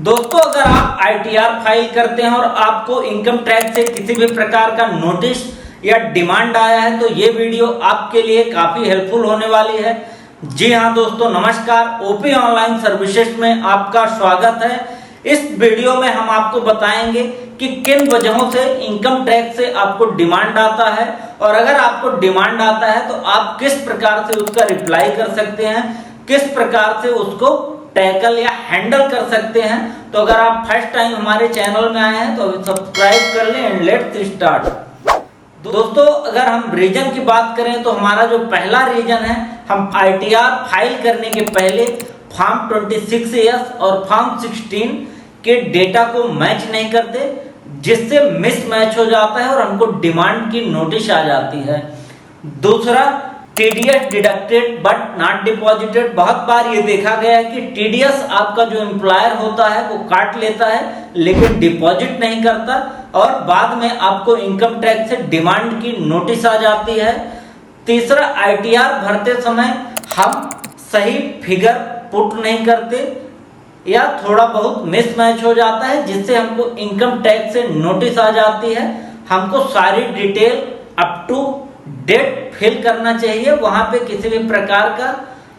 दोस्तों, अगर आप आईटीआर फाइल करते हैं और आपको इनकम टैक्स से किसी भी प्रकार का नोटिस या डिमांड आया है तो ये वीडियो आपके लिए काफी हेल्पफुल होने वाली है। जी हाँ दोस्तों, नमस्कार। ओपी ऑनलाइन सर्विसेज में आपका स्वागत है। इस वीडियो में हम आपको बताएंगे कि किन वजहों से इनकम टैक्स से आपको डिमांड आता है और अगर आपको डिमांड आता है तो आप किस प्रकार से उसका रिप्लाई कर सकते हैं, किस प्रकार से उसको टैकल या हैंडल कर सकते हैं। तो अगर आप फर्स्ट टाइम हमारे चैनल में आए हैं तो सब्सक्राइब कर लें एंड लेट्स स्टार्ट। दोस्तों, अगर हम रीजन की बात करें तो हमारा जो पहला रीजन है, हम आईटीआर फाइल करने के पहले फॉर्म 26S और फॉर्म 16 के डेटा को मैच नहीं करते, जिससे मिसमैच हो जाता है और हमको डिमांड की नोटिस आ जाती है। दूसरा, TDS deducted but not deposited. बहुत बार ये देखा गया है कि टीडीएस आपका जो एम्प्लॉयर होता है वो काट लेता है लेकिन डिपॉजिट नहीं करता और बाद में आपको इनकम टैक्स से डिमांड की नोटिस आ जाती है। तीसरा, आईटीआर भरते समय हम सही फिगर पुट नहीं करते या थोड़ा बहुत मिसमैच हो जाता है, जिससे हमको इनकम टैक्स से नोटिस आ जाती है। हमको सारी detail up to date fill करना चाहिए, वहां पे किसी भी प्रकार का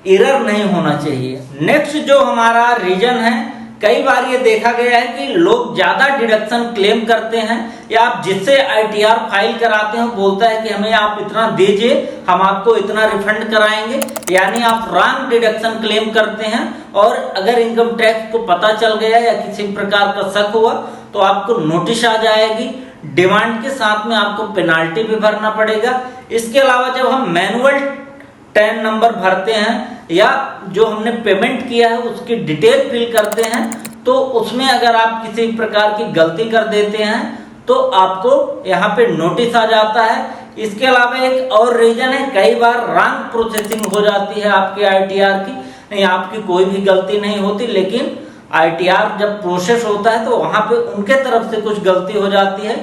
एरर नहीं होना चाहिए। नेक्स्ट जो हमारा रीजन है, कई बार ये देखा गया है कि लोग ज्यादा डिडक्शन क्लेम करते हैं या आप जिससे आईटीआर फाइल कराते हो बोलता है कि हमें आप इतना दीजिए, हम आपको इतना रिफंड कराएंगे, यानी आप रॉन्ग डिडक्शन क्लेम करते हैं और अगर इनकम टैक्स को पता चल गया या किसी प्रकार का शक हुआ तो आपको नोटिस आ जाएगी। डिमांड के साथ में आपको पेनाल्टी भी भरना पड़ेगा। इसके अलावा जब हम मैनुअल टैन नंबर भरते हैं या जो हमने पेमेंट किया है उसकी डिटेल फिल करते हैं तो उसमें अगर आप किसी प्रकार की गलती कर देते हैं तो आपको यहाँ पे नोटिस आ जाता है। इसके अलावा एक और रीजन है, कई बार रॉन्ग प्रोसेसिंग हो जाती है आपके आईटीआर की। नहीं, आपकी कोई भी गलती नहीं होती, लेकिन आईटीआर जब प्रोसेस होता है तो वहां पे उनके तरफ से कुछ गलती हो जाती है,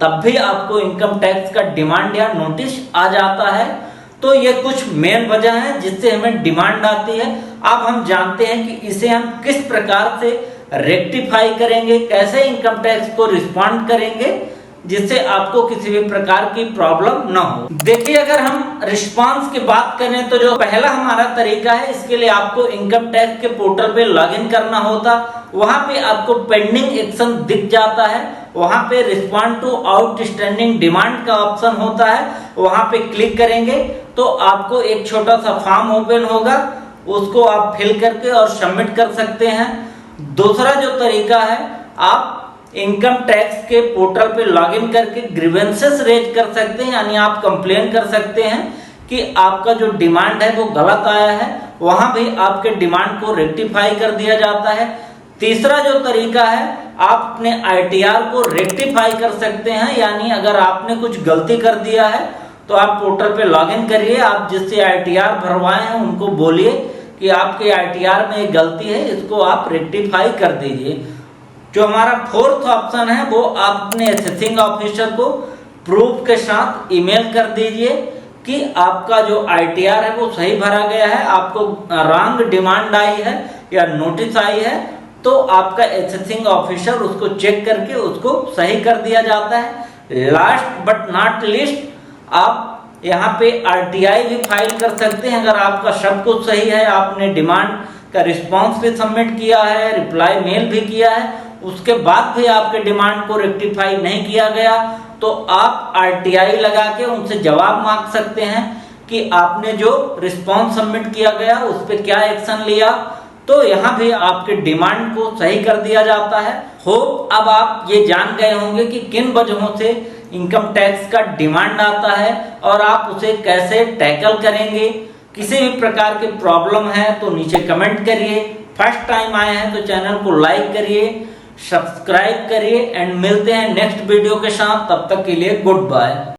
तब भी आपको इनकम टैक्स का डिमांड या नोटिस आ जाता है। तो ये कुछ मेन वजह है जिससे हमें डिमांड आती है। अब हम जानते हैं कि इसे हम किस प्रकार से रेक्टिफाई करेंगे, कैसे इनकम टैक्स को रिस्पॉन्ड करेंगे जिससे आपको किसी भी प्रकार की प्रॉब्लम ना हो। देखिए, अगर हम रिस्पांस की बात करें तो जो पहला हमारा तरीका है, इसके लिए आपको इनकम टैक्स के पोर्टल पे लॉगिन करना होता। वहां पे आपको पेंडिंग एक्शन दिख जाता है, वहां पे रिस्पॉन्ड टू आउटस्टैंडिंग डिमांड का ऑप्शन होता है, वहां पे क्लिक करेंगे तो आपको एक छोटा सा फॉर्म ओपन होगा, उसको आप फिल करके और सबमिट कर सकते हैं। दूसरा जो तरीका है, आप इनकम टैक्स के पोर्टल पे लॉगिन करके ग्रीवेंसेस रेज कर सकते हैं, यानी आप कंप्लेन कर सकते हैं कि आपका जो डिमांड है वो गलत आया है, वहां भी आपके डिमांड को रेक्टिफाई कर दिया जाता है। तीसरा जो तरीका है, आप अपने आईटीआर को रेक्टिफाई कर सकते हैं, यानी अगर आपने कुछ गलती कर दिया है तो आप पोर्टल पे लॉगिन करिए, आप जिससे आईटीआर भरवाए हैं उनको बोलिए कि आपके आईटीआर में एक गलती है, इसको आप रेक्टिफाई कर दीजिए। जो हमारा फोर्थ ऑप्शन है वो आप अपने असेसिंग ऑफिसर को प्रूफ के साथ ईमेल कर दीजिए कि आपका जो आईटीआर है वो सही भरा गया है, आपको रॉन्ग डिमांड आई है या नोटिस आई है, तो आपका असेसिंग ऑफिसर उसको चेक करके उसको सही कर दिया जाता है। लास्ट बट नॉट लीस्ट, आप यहाँ पे आरटीआई भी फाइल कर सकते हैं। अगर आपका सब कुछ सही है, आपने डिमांड का रिस्पांस भी सबमिट किया है, रिप्लाई मेल भी किया है, उसके बाद भी आपके डिमांड को रेक्टिफाई नहीं किया गया, तो आप आरटीआई लगा के उनसे जवाब मांग सकते हैं कि आपने जो रिस्पांस सबमिट किया गया उस पर क्या एक्शन लिया। तो यहाँ भी आपके डिमांड को सही कर दिया जाता है। होप अब आप ये जान गए होंगे कि किन वजहों से इनकम टैक्स का डिमांड आता है और आप उसे कैसे टैकल करेंगे। किसी भी प्रकार की प्रॉब्लम है तो नीचे कमेंट करिए। फर्स्ट टाइम आए हैं तो चैनल को लाइक करिए, सब्सक्राइब करिए एंड मिलते हैं नेक्स्ट वीडियो के साथ। तब तक के लिए गुड बाय।